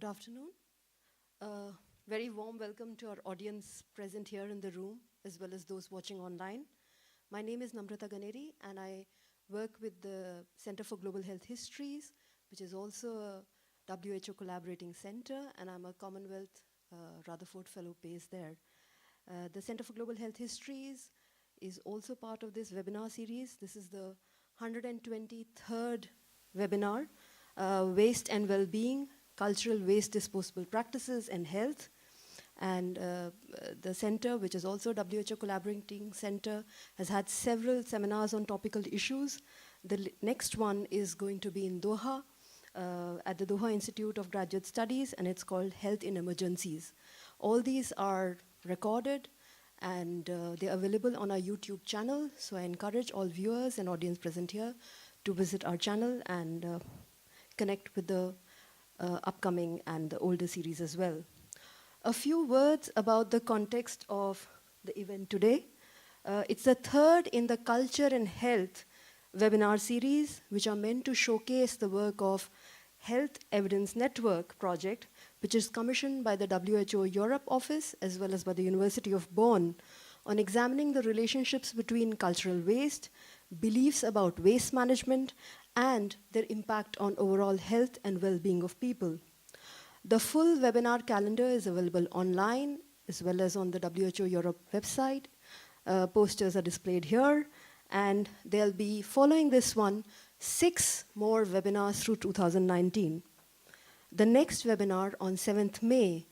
Good afternoon. Very warm welcome to our audience present here in the room, as well as those watching online. My name is Namrata Ganeri, and I work with the Center for Global Health Histories, which is also a WHO collaborating center, and I'm a Commonwealth Rutherford Fellow based there. The Center for Global Health Histories is also part of this webinar series. This is the 123rd webinar, Waste and Well-Being, Cultural Waste Disposable Practices and Health. And the center, which is also WHO Collaborating Center, has had several seminars on topical issues. The next one is going to be in Doha, at the Doha Institute of Graduate Studies, and it's called Health in Emergencies. All these are recorded, and they're available on our YouTube channel, so I encourage all viewers and audience present here to visit our channel and connect with the upcoming and the older series as well. A few words about the context of the event today. It's the third in the Culture and Health webinar series, which are meant to showcase the work of Health Evidence Network project, which is commissioned by the WHO Europe office as well as by the University of Bonn on examining the relationships between cultural waste, beliefs about waste management, and their impact on overall health and well-being of people. The full webinar calendar is available online as well as on the WHO Europe website. Posters are displayed here, and there'll be, following this one, 6 more webinars through 2019. The next webinar on 7th May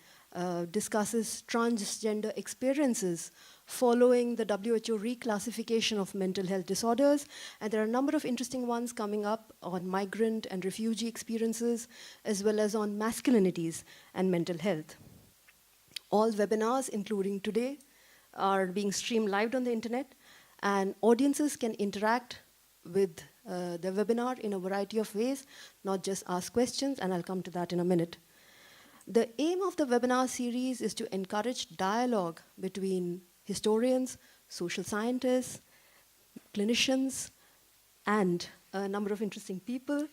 discusses transgender experiences following the WHO reclassification of mental health disorders, and there are a number of interesting ones coming up on migrant and refugee experiences, as well as on masculinities and mental health. All webinars, including today, are being streamed live on the internet, and audiences can interact with the webinar in a variety of ways, not just ask questions, and I'll come to that in a minute. The aim of the webinar series is to encourage dialogue between historians, social scientists, clinicians, and a number of interesting people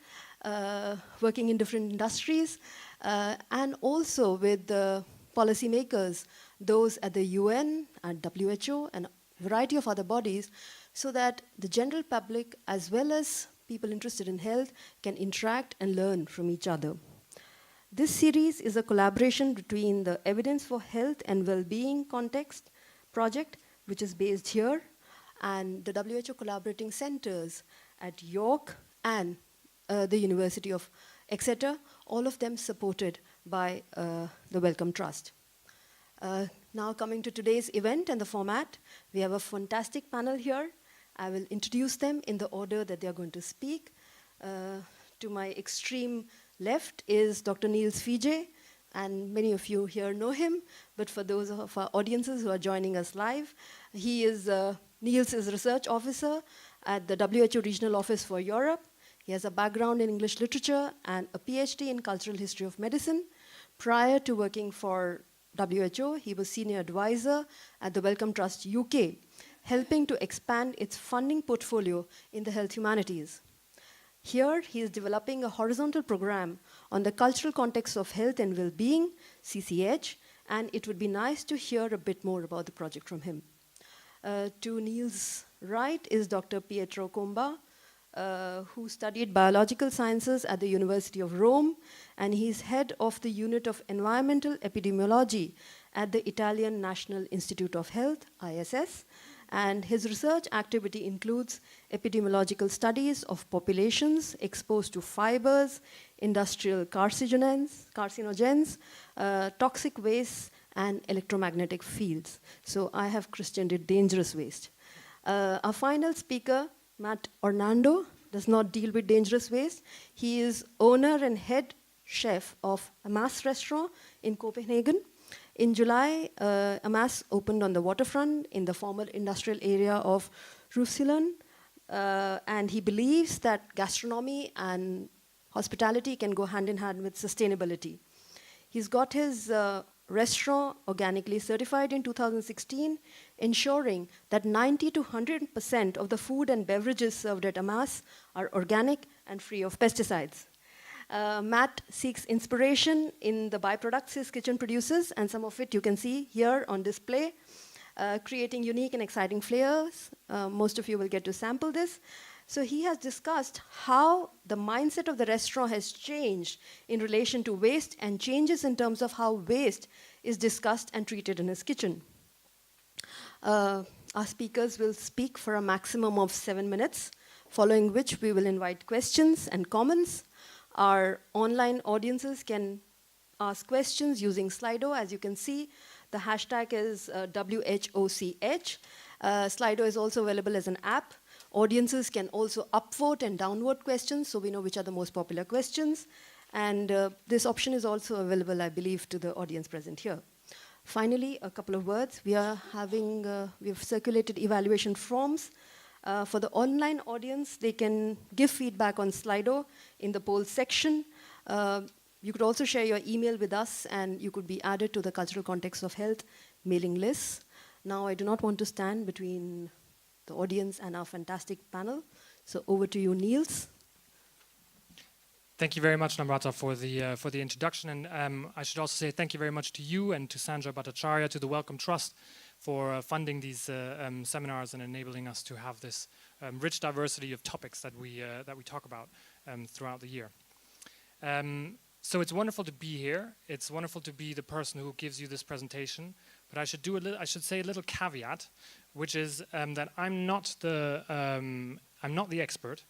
working in different industries, and also with the policymakers, those at the UN and WHO and a variety of other bodies, so that the general public, as well as people interested in health, can interact and learn from each other. This series is a collaboration between the Evidence for Health and Well-Being Context project, which is based here, and the WHO collaborating centers at York and the University of Exeter, all of them supported by the Wellcome Trust. Now coming to today's event and the format, we have a fantastic panel here. I will introduce them in the order that they are going to speak. To my extreme left is Dr. Nils Fietje, and many of you here know him, but for those of our audiences who are joining us live, Nils is a research officer at the WHO Regional Office for Europe. He has a background in English literature and a PhD in cultural history of medicine. Prior to working for WHO, he was senior advisor at the Wellcome Trust UK, helping to expand its funding portfolio in the health humanities. Here, he is developing a horizontal program on the cultural context of health and well-being, CCH, and it would be nice to hear a bit more about the project from him. To Nils' right is Dr. Pietro Comba, who studied biological sciences at the University of Rome, and he's head of the unit of environmental epidemiology at the Italian National Institute of Health, ISS, and his research activity includes epidemiological studies of populations exposed to fibers, industrial carcinogens, toxic waste, and electromagnetic fields. So I have christened it dangerous waste. Our final speaker, Matt Orlando, does not deal with dangerous waste. He is owner and head chef of Amass restaurant in Copenhagen. In July, Amass opened on the waterfront in the former industrial area of Rusland, and he believes that gastronomy and hospitality can go hand in hand with sustainability. He's got his restaurant organically certified in 2016, ensuring that 90 to 100% of the food and beverages served at Amass are organic and free of pesticides. Matt seeks inspiration in the byproducts his kitchen produces, and some of it you can see here on display, creating unique and exciting flavors. Most of you will get to sample this. So he has discussed how the mindset of the restaurant has changed in relation to waste and changes in terms of how waste is discussed and treated in his kitchen. Our speakers will speak for a maximum of 7 minutes, following which we will invite questions and comments. Our online audiences can ask questions using Slido. As you can see, the hashtag is WHOCH. Slido is also available as an app. Audiences can also upvote and downvote questions, so we know which are the most popular questions. And this option is also available, I believe, to the audience present here. Finally, a couple of words. We've circulated evaluation forms. For the online audience, they can give feedback on Slido in the poll section. You could also share your email with us, and you could be added to the Cultural Context of Health mailing list. Now, I do not want to stand between the audience and our fantastic panel. So over to you, Nils. Thank you very much, Namrata, for the introduction. And I should also say thank you very much to you and to Sandra Bhattacharya, to the Wellcome Trust, for funding these seminars and enabling us to have this rich diversity of topics that we talk about throughout the year. So it's wonderful to be here. It's wonderful to be the person who gives you this presentation. But I should say a little caveat, which is that I'm not the expert.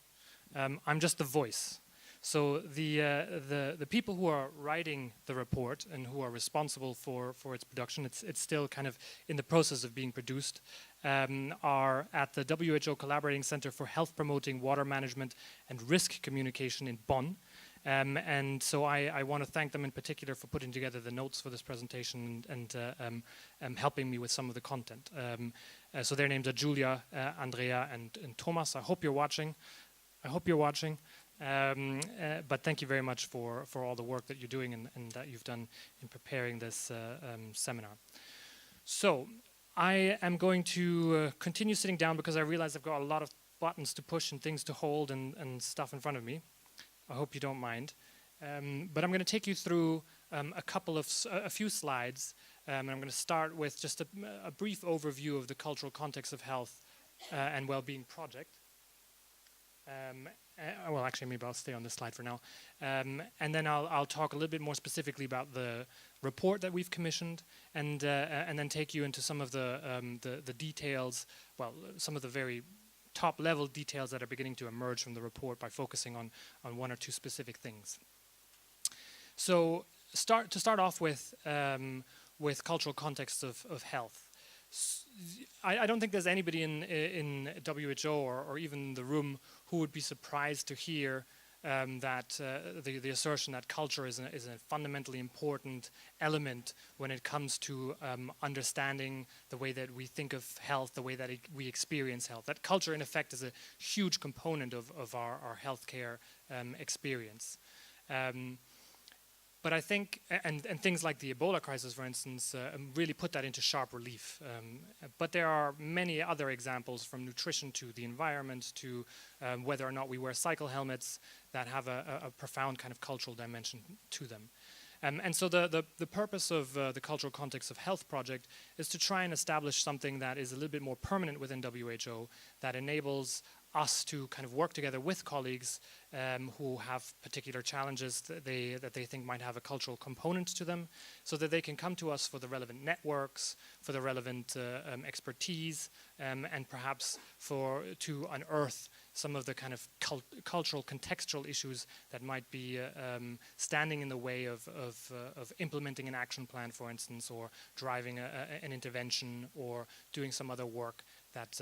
I'm just the voice. So the people who are writing the report and who are responsible for its production, it's still kind of in the process of being produced, are at the WHO Collaborating Center for Health Promoting Water Management and Risk Communication in Bonn. And so I want to thank them in particular for putting together the notes for this presentation and helping me with some of the content. So their names are Julia, Andrea, and Thomas. I hope you're watching. But thank you very much for all the work that you're doing and that you've done in preparing this seminar. So I am going to continue sitting down because I realize I've got a lot of buttons to push and things to hold and stuff in front of me. I hope you don't mind. But I'm going to take you through a few slides. And I'm going to start with just a brief overview of the cultural context of health and well-being project. Well, actually, maybe I'll stay on this slide for now. And then I'll talk a little bit more specifically about the report that we've commissioned, and then take you into some of the details, well, some of the very top-level details that are beginning to emerge from the report by focusing on one or two specific things. So to start off with cultural contexts of health. I don't think there's anybody in WHO or even the room who would be surprised to hear that the assertion that culture is a fundamentally important element when it comes to understanding the way that we think of health, the way that we experience health. That culture, in effect, is a huge component of our healthcare experience. But I think, and things like the Ebola crisis, for instance, really put that into sharp relief. But there are many other examples, from nutrition to the environment to whether or not we wear cycle helmets, that have a profound kind of cultural dimension to them. And so the purpose of the Cultural Context of Health project is to try and establish something that is a little bit more permanent within WHO, that enables us to kind of work together with colleagues who have particular challenges that they think might have a cultural component to them, so that they can come to us for the relevant networks, for the relevant expertise, and perhaps to unearth some of the kind of cultural contextual issues that might be standing in the way of implementing an action plan, for instance, or driving an intervention, or doing some other work that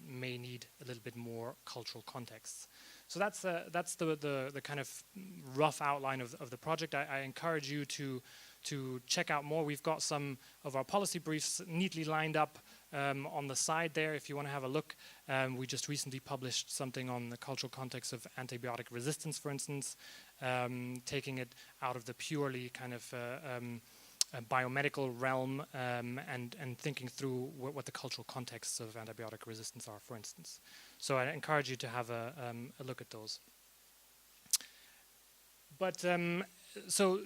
may need a little bit more cultural context. So that's the kind of rough outline of the project. I encourage you to check out more. We've got some of our policy briefs neatly lined up on the side there if you want to have a look. We just recently published something on the cultural context of antibiotic resistance, for instance, taking it out of the purely kind of biomedical realm and thinking through what the cultural contexts of antibiotic resistance are, for instance. So I encourage you to have a look at those. But so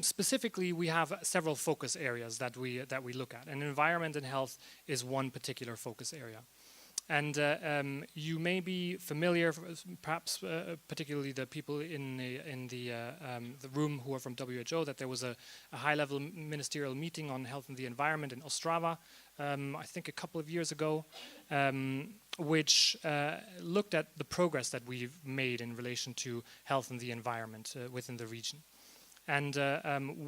specifically, we have several focus areas that we look at, and environment and health is one particular focus area. And you may be familiar, perhaps particularly the people in the room who are from WHO, that there was a high-level ministerial meeting on health and the environment in Ostrava, I think a couple of years ago, which looked at the progress that we've made in relation to health and the environment within the region. And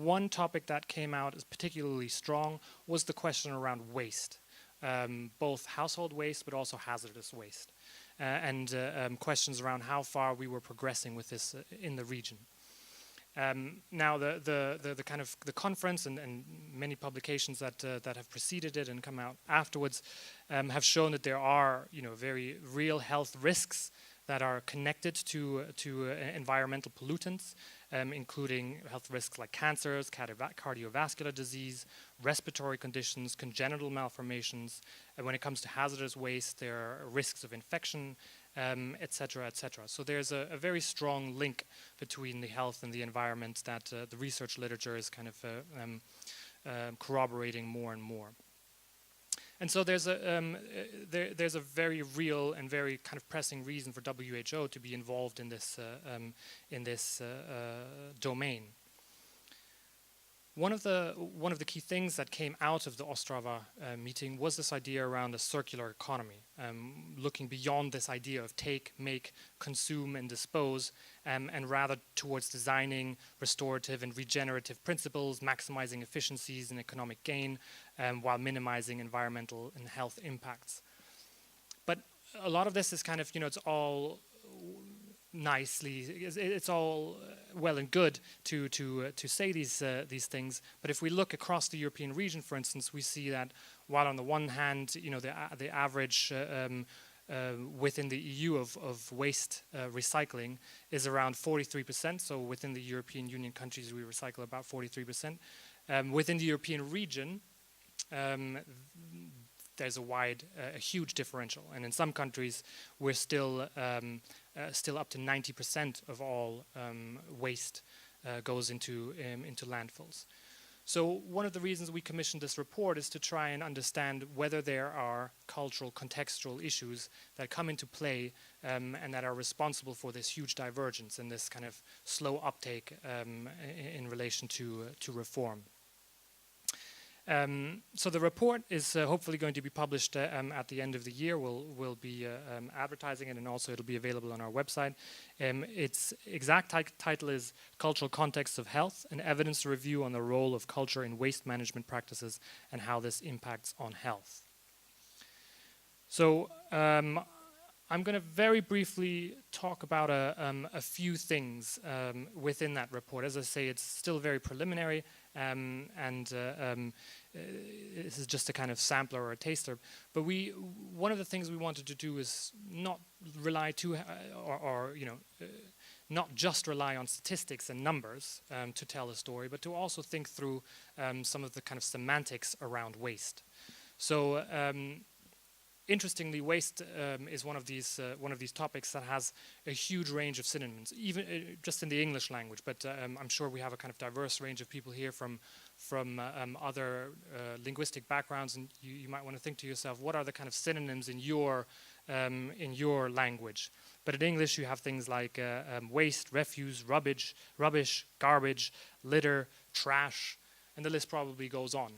one topic that came out as particularly strong was the question around waste. Both household waste but also hazardous waste, and questions around how far we were progressing with this in the region. Now the kind of the conference and many publications that have preceded it and come out afterwards have shown that there are very real health risks that are connected to environmental pollutants, including health risks like cancers, cardiovascular disease, respiratory conditions, congenital malformations. And when it comes to hazardous waste, there are risks of infection, etc., etc. So there's a very strong link between the health and the environment that the research literature is kind of corroborating more and more. And so there's a very real and very kind of pressing reason for WHO to be involved in this domain. One of the key things that came out of the Ostrava meeting was this idea around a circular economy, looking beyond this idea of take, make, consume, and dispose, and rather towards designing restorative and regenerative principles, maximizing efficiencies and economic gain, while minimizing environmental and health impacts. But a lot of this is kind of, it's all it's all well and good to say these things, but if we look across the European region, for instance, we see that while on the one hand, the average within the EU of waste recycling is around 43%. So within the European Union countries, we recycle about 43%. Within the European region, there's a huge differential, and in some countries, we're still up to 90% of all waste goes into landfills. So one of the reasons we commissioned this report is to try and understand whether there are cultural, contextual issues that come into play and that are responsible for this huge divergence and this kind of slow uptake in relation to reform. So the report is hopefully going to be published at the end of the year. We'll be advertising it, and also it'll be available on our website. Its exact title is Cultural Contexts of Health, an evidence review on the role of culture in waste management practices and how this impacts on health. So I'm going to very briefly talk about a few things within that report. As I say, it's still very preliminary, this is just a kind of sampler or a taster. But one of the things we wanted to do is not rely not just rely on statistics and numbers to tell a story, but to also think through some of the kind of semantics around waste. So interestingly, waste is one of these topics that has a huge range of synonyms, even just in the English language. But I'm sure we have a kind of diverse range of people here from other linguistic backgrounds, and you might want to think to yourself, what are the kind of synonyms in your language? But in English, you have things like waste, refuse, rubbish, garbage, litter, trash, and the list probably goes on.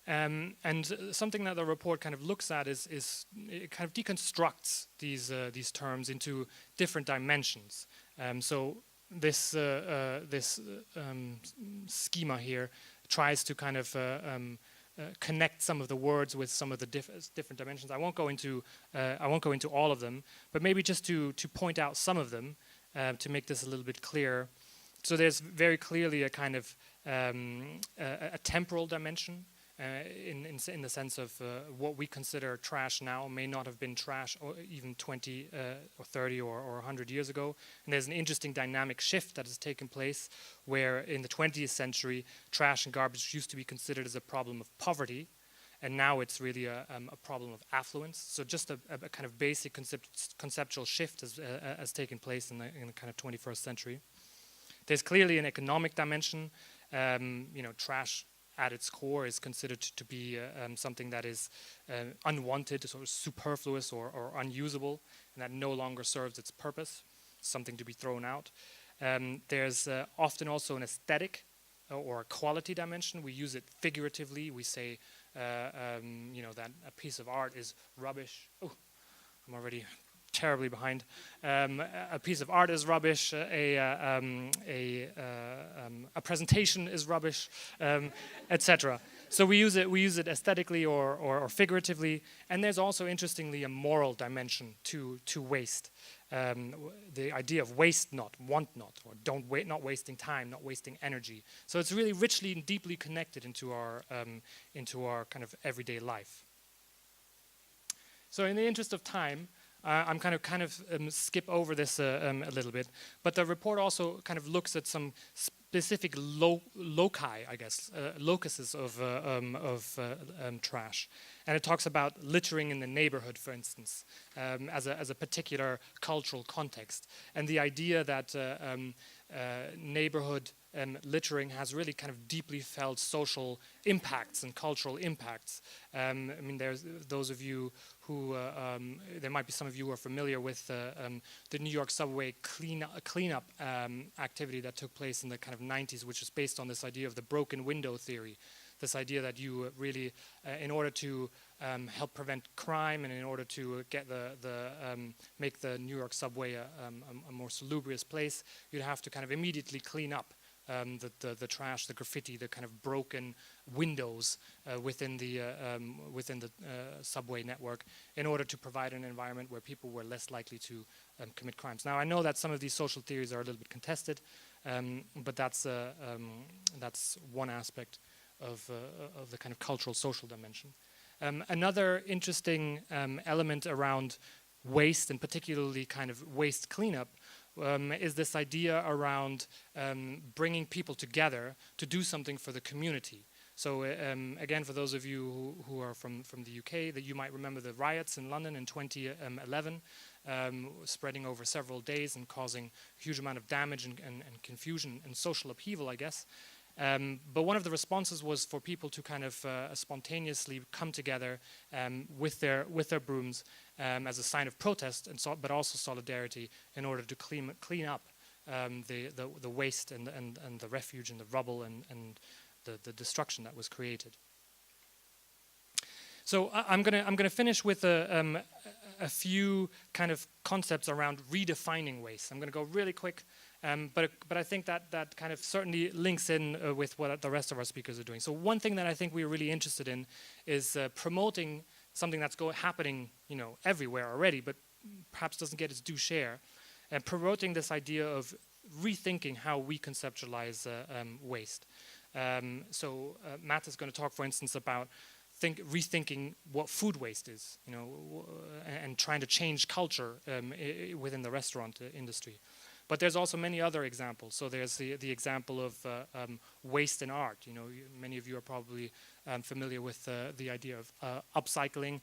And something that the report kind of looks at is it kind of deconstructs these terms into different dimensions. So this schema here tries to kind of connect some of the words with some of the different dimensions. I won't go into all of them, but maybe just to point out some of them to make this a little bit clearer. So there's very clearly a kind of a temporal dimension. In the sense of what we consider trash now may not have been trash or even 20 or 30 or 100 years ago. And there's an interesting dynamic shift that has taken place where in the 20th century, trash and garbage used to be considered as a problem of poverty. and now it's really a problem of affluence. So just a kind of basic conceptual shift has taken place in the kind of 21st century. There's clearly an economic dimension. Trash at its core is considered to be something that is unwanted, sort of superfluous or unusable, and that no longer serves its purpose, something to be thrown out. There's often also an aesthetic or a quality dimension. We use it figuratively. We say, that a piece of art is rubbish. Oh, I'm already terribly behind. A piece of art is rubbish. A presentation is rubbish, etc. So we use it aesthetically or figuratively. And there's also, interestingly, a moral dimension to waste. The idea of waste not, want not, or not wasting time, not wasting energy. So it's really richly and deeply connected into our kind of everyday life. So in the interest of time, I'm kind of skip over this a little bit, but the report also kind of looks at some specific loci, I guess, locuses of trash, and it talks about littering in the neighborhood, for instance, as a particular cultural context, and the idea that neighborhood littering has really kind of deeply felt social impacts and cultural impacts. I mean, there's those of you who, there might be some of you who are familiar with the New York subway cleanup activity that took place in the kind of 90s, which is based on this idea of the broken window theory. This idea that you really, in order to help prevent crime and in order to get make the New York subway a more salubrious place, you'd have to kind of immediately clean up the trash, the graffiti, the kind of broken windows within the subway network, in order to provide an environment where people were less likely to commit crimes. Now, I know that some of these social theories are a little bit contested, but that's one aspect of the kind of cultural social dimension. Another interesting element around waste, and particularly kind of waste cleanup, is this idea around bringing people together to do something for the community. So again, for those of you who are from the UK, that you might remember the riots in London in 2011, spreading over several days and causing a huge amount of damage and confusion and social upheaval, I guess. But one of the responses was for people to kind of spontaneously come together with their brooms as a sign of protest, but also solidarity, in order to clean up the waste and the refuge and the rubble and the destruction that was created. So I'm gonna finish with a few kind of concepts around redefining waste. I'm gonna go really quick. But I think that kind of certainly links in with what the rest of our speakers are doing. So one thing that I think we're really interested in is promoting something that's happening, everywhere already, but perhaps doesn't get its due share, and promoting this idea of rethinking how we conceptualize waste. So Matt is going to talk, for instance, about rethinking what food waste is, and trying to change culture within the restaurant industry. But there's also many other examples. So there's the example of waste in art. Many of you are probably familiar with the idea of upcycling.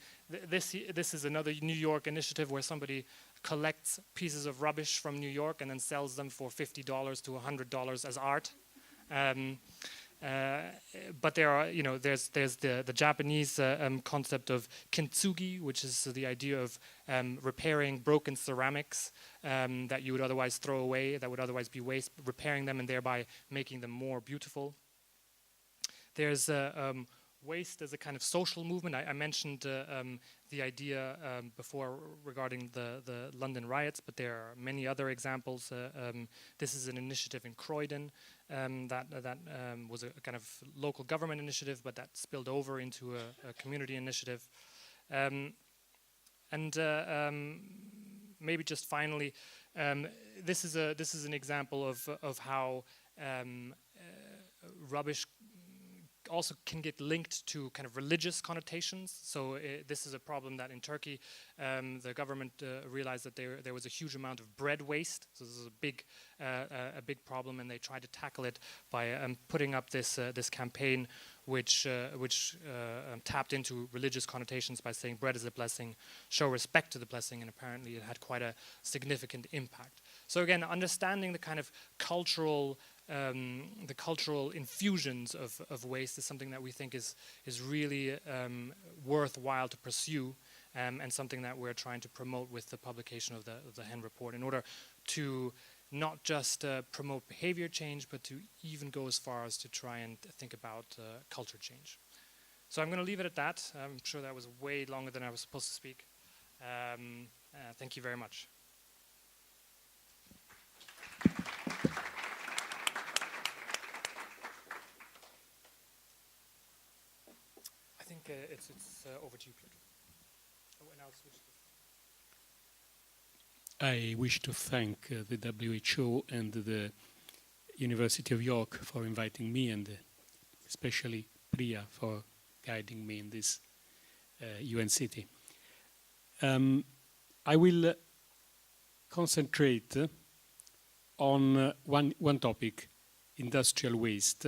This is another New York initiative where somebody collects pieces of rubbish from New York and then sells them for $50 to $100 as art. But there are, there's the Japanese concept of Kintsugi, which is the idea of repairing broken ceramics that you would otherwise throw away, that would otherwise be waste, repairing them and thereby making them more beautiful. There's waste as a kind of social movement. I mentioned the idea before regarding the London riots, but there are many other examples. This is an initiative in Croydon that was a kind of local government initiative, but that spilled over into a community initiative. Maybe just finally, this is an example of how rubbish also can get linked to kind of religious connotations. So this is a problem that in Turkey, the government realized that there was a huge amount of bread waste. So this is a big problem, and they tried to tackle it by putting up this campaign which tapped into religious connotations by saying bread is a blessing, show respect to the blessing, and apparently it had quite a significant impact. So again, understanding the kind of cultural infusions of waste is something that we think is really worthwhile to pursue, and something that we're trying to promote with the publication of the Hen report, in order to not just promote behavior change, but to even go as far as to try and think about culture change. So I'm going to leave it at that. I'm sure that was way longer than I was supposed to speak. Thank you very much. I think it's over to you, Pietro. Oh, and I'll switch this. I wish to thank the WHO and the University of York for inviting me, and especially Priya for guiding me in this UN city. I will concentrate on one topic, industrial waste.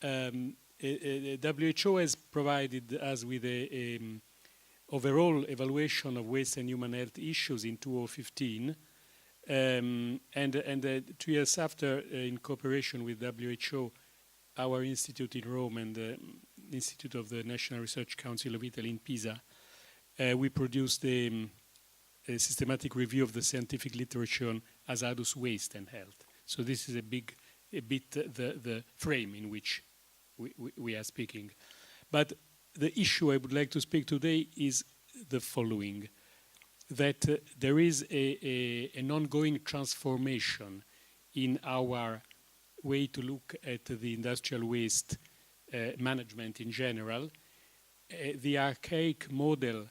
WHO has provided us with a overall evaluation of waste and human health issues in 2015, and 2 years after, in cooperation with WHO, our institute in Rome and the Institute of the National Research Council of Italy in Pisa, we produced a systematic review of the scientific literature on hazardous waste and health. So this is a bit the frame in which we are speaking. But the issue I would like to speak today is the following, that there is an ongoing transformation in our way to look at the industrial waste management in general. The archaic model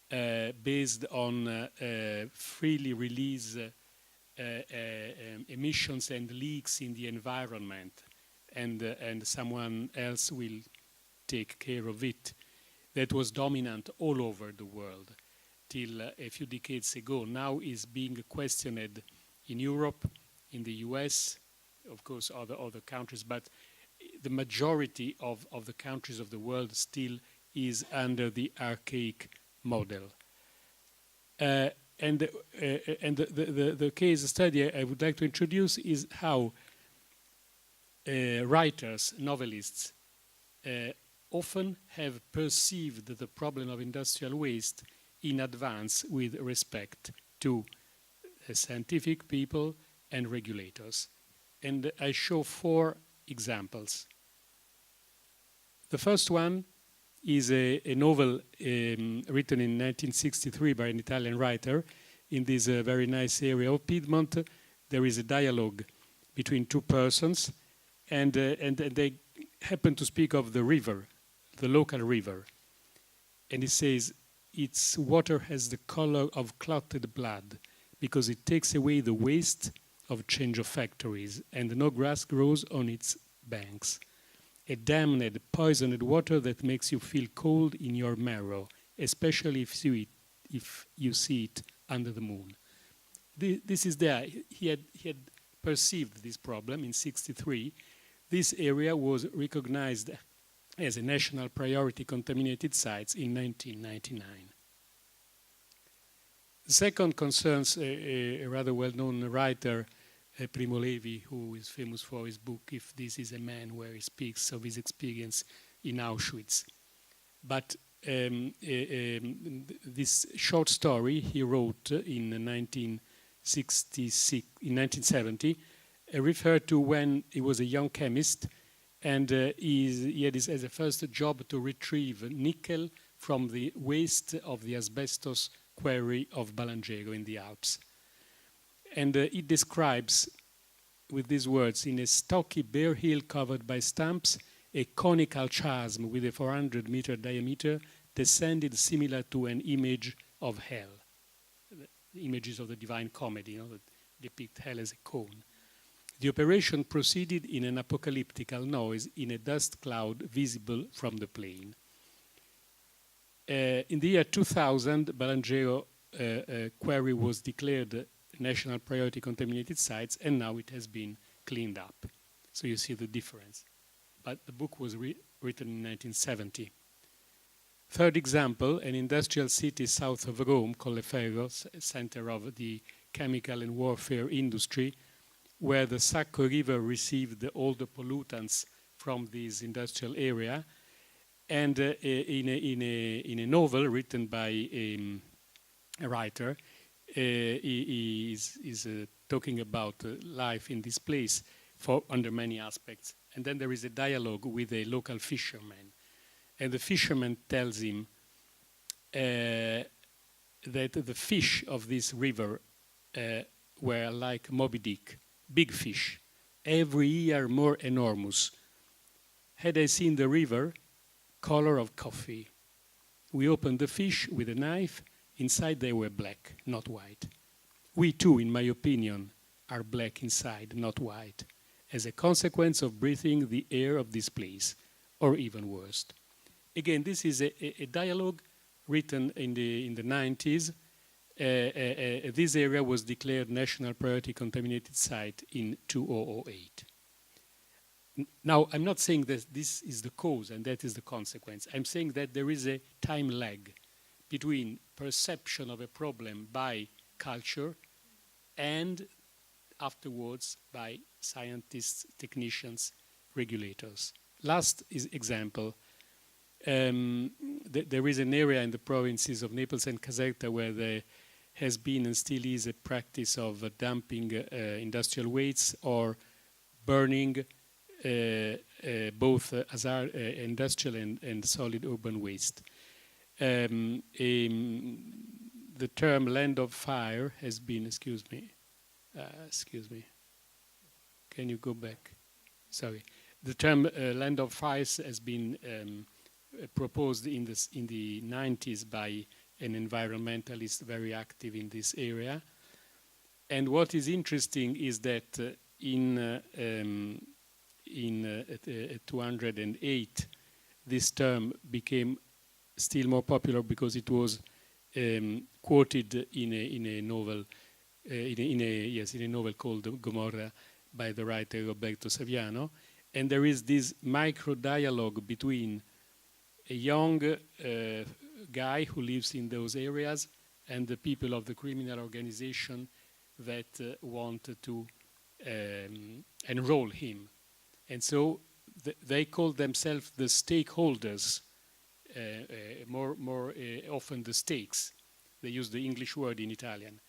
based on freely release emissions and leaks in the environment, and someone else will take care of it, that was dominant all over the world till a few decades ago, now is being questioned in Europe, in the US, of course other countries, but the majority of the countries of the world still is under the archaic model. And the case study I would like to introduce is how writers, novelists, often have perceived the problem of industrial waste in advance with respect to scientific people and regulators. And I show 4 examples. The first one is a novel written in 1963 by an Italian writer. In this very nice area of Piedmont, there is a dialogue between 2 persons, and they happen to speak of the river, the local river. And he says, its water has the color of clotted blood because it takes away the waste of change of factories, and no grass grows on its banks. A damned, poisoned water that makes you feel cold in your marrow, especially if you see it under the moon. This is there. He had perceived this problem in '63. This area was recognized as a national priority contaminated sites in 1999. The second concerns a rather well-known writer, Primo Levi, who is famous for his book, If This Is a Man, where he speaks of his experience in Auschwitz. But this short story he wrote in 1970 referred to when he was a young chemist, and he had as a first job to retrieve nickel from the waste of the asbestos quarry of Balangero in the Alps. And it describes, with these words, in a stocky bare hill covered by stumps, a conical chasm with a 400-meter diameter descended similar to an image of hell. The images of the Divine Comedy, that depict hell as a cone. The operation proceeded in an apocalyptical noise in a dust cloud visible from the plain. In the year 2000, Balangero quarry was declared national priority contaminated sites, and now it has been cleaned up. So you see the difference. But the book was written in 1970. Third example, an industrial city south of Rome, Colleferro, center of the chemical and warfare industry, where the Sacco River received all the pollutants from this industrial area. And in a novel written by a writer, he is talking about life in this place under many aspects. And then there is a dialogue with a local fisherman. And the fisherman tells him that the fish of this river were like Moby Dick, big fish, every year more enormous. Had I seen the river, color of coffee. We opened the fish with a knife. Inside they were black, not white. We too, in my opinion, are black inside, not white, as a consequence of breathing the air of this place, or even worse. Again, this is a dialogue written in the 90s. This area was declared National Priority Contaminated Site in 2008. Now, I'm not saying that this is the cause and that is the consequence. I'm saying that there is a time lag between perception of a problem by culture and afterwards by scientists, technicians, regulators. Last example, there is an area in the provinces of Naples and Caserta where there has been and still is a practice of dumping industrial wastes or burning both industrial and solid urban waste. The term land of fire has been, excuse me, can you go back? Sorry. The term land of fires has been proposed in the 90s by an environmentalist very active in this area. And what is interesting is that in 208, this term became still more popular because it was quoted in a novel, in a novel called Gomorra by the writer Roberto Saviano. And there is this micro dialogue between a young guy who lives in those areas and the people of the criminal organization that want to enroll him. And so they call themselves the stakeholders, more often the stakes. They use the English word in Italian.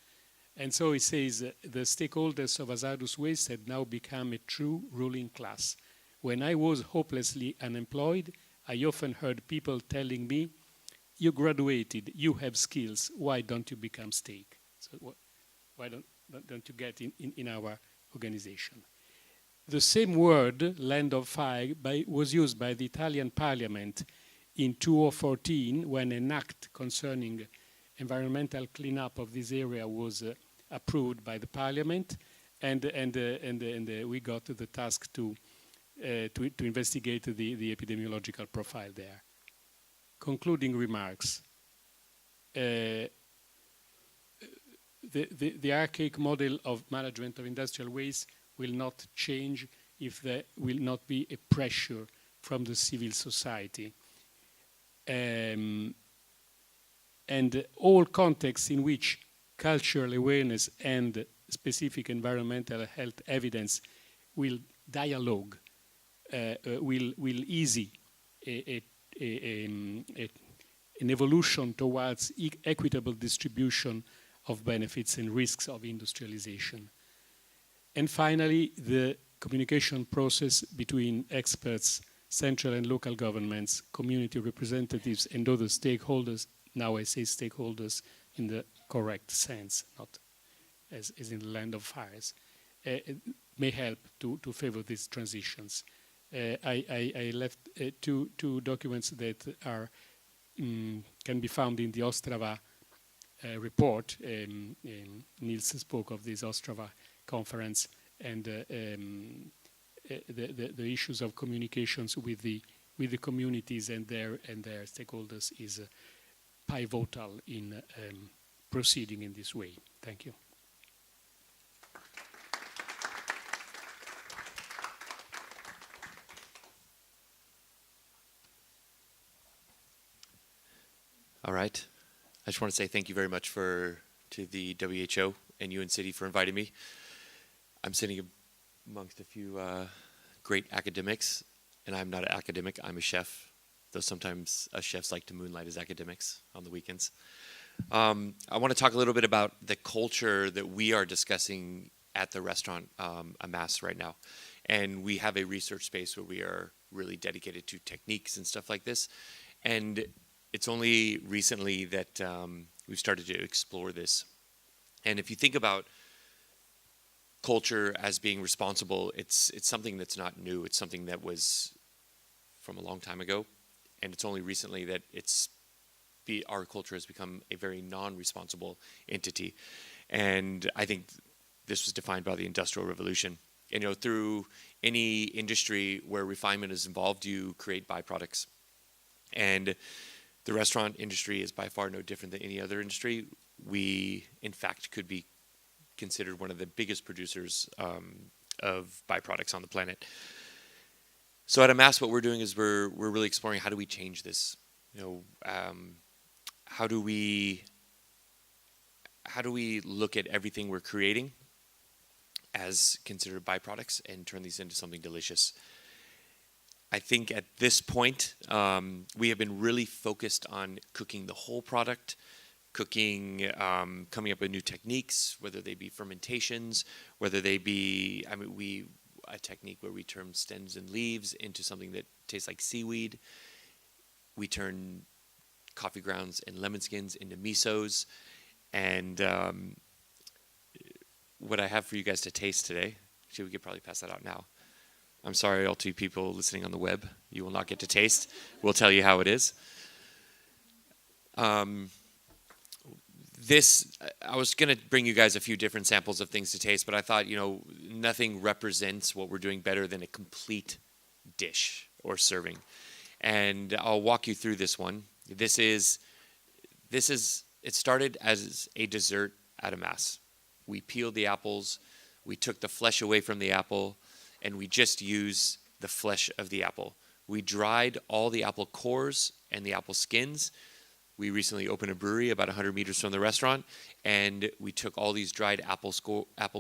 And so he says, the stakeholders of hazardous waste had now become a true ruling class. When I was hopelessly unemployed, I often heard people telling me, you graduated, you have skills, why don't you become stake? So why don't you get in our organization? The same word, land of fire, was used by the Italian parliament in 2014 when an act concerning environmental cleanup of this area was approved by the parliament, and we got the task to investigate the epidemiological profile there. Concluding remarks. The archaic model of management of industrial waste will not change if there will not be a pressure from the civil society. And all contexts in which cultural awareness and specific environmental health evidence will dialogue, will ease an evolution towards equitable distribution of benefits and risks of industrialization. And finally, the communication process between experts, central and local governments, community representatives, and other stakeholders, now I say stakeholders in the correct sense, not as in the land of fires, may help to favor these transitions. I left two documents that are can be found in the Ostrava report. Nils spoke of this Ostrava conference, and the issues of communications with the communities and their stakeholders is pivotal in proceeding in this way. Thank you. All right. I just want to say thank you very much to the WHO and UN City for inviting me. I'm sitting amongst a few great academics, and I'm not an academic, I'm a chef, though sometimes us chefs like to moonlight as academics on the weekends. I want to talk a little bit about the culture that we are discussing at the restaurant Amass right now. And we have a research space where we are really dedicated to techniques and stuff like this. And it's only recently that we've started to explore this. And if you think about culture as being responsible, it's something that's not new. It's something that was from a long time ago. And it's only recently that our culture has become a very non-responsible entity. And I think this was defined by the Industrial Revolution. And, through any industry where refinement is involved, you create byproducts. And the restaurant industry is by far no different than any other industry. We, in fact, could be considered one of the biggest producers of byproducts on the planet. So at Amass, what we're doing is we're really exploring how do we change this. How do we look at everything we're creating as considered byproducts and turn these into something delicious? I think at this point, we have been really focused on cooking the whole product, coming up with new techniques, whether they be fermentations, whether they be, a technique where we turn stems and leaves into something that tastes like seaweed. We turn coffee grounds and lemon skins into misos. And what I have for you guys to taste today, actually we could probably pass that out now. I'm sorry, all two people listening on the web. You will not get to taste. We'll tell you how it is. I was going to bring you guys a few different samples of things to taste, but I thought, nothing represents what we're doing better than a complete dish or serving. And I'll walk you through this one. It started as a dessert at Amass. We peeled the apples, we took the flesh away from the apple, and we just use the flesh of the apple. We dried all the apple cores and the apple skins. We recently opened a brewery about 100 meters from the restaurant, and we took all these dried apple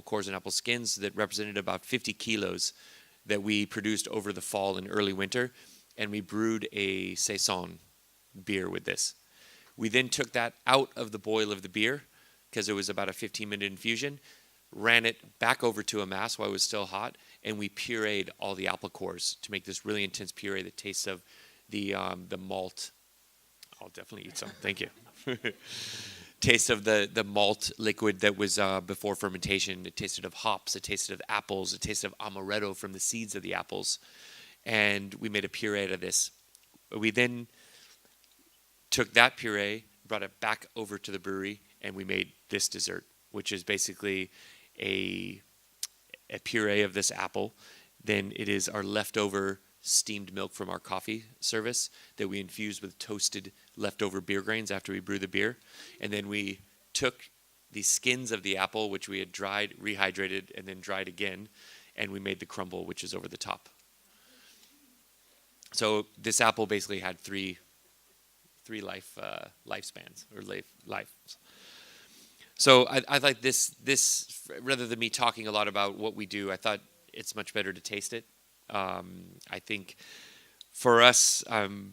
cores and apple skins that represented about 50 kilos that we produced over the fall and early winter, and we brewed a saison beer with this. We then took that out of the boil of the beer, because it was about a 15-minute infusion, ran it back over to Amass while it was still hot, and we pureed all the apple cores to make this really intense puree that tastes of the malt. I'll definitely eat some. Thank you. Taste of the malt liquid that was before fermentation. It tasted of hops. It tasted of apples. It tasted of amaretto from the seeds of the apples. And we made a puree out of this. We then took that puree, brought it back over to the brewery, and we made this dessert, which is basically a puree of this apple. Then it is our leftover steamed milk from our coffee service that we infused with toasted leftover beer grains after we brew the beer. And then we took the skins of the apple, which we had dried, rehydrated, and then dried again, and we made the crumble, which is over the top. So this apple basically had three lifespans, or lives. So I like this, rather than me talking a lot about what we do, I thought it's much better to taste it. I think for us, I've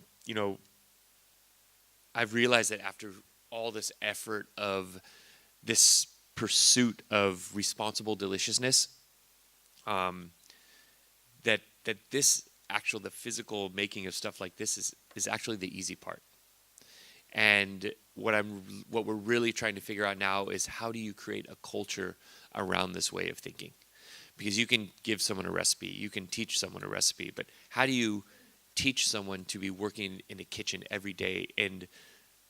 realized that after all this effort of this pursuit of responsible deliciousness, that the physical making of stuff like this is actually the easy part. And what we're really trying to figure out now is how do you create a culture around this way of thinking? Because you can give someone a recipe, you can teach someone a recipe, but how do you teach someone to be working in a kitchen every day and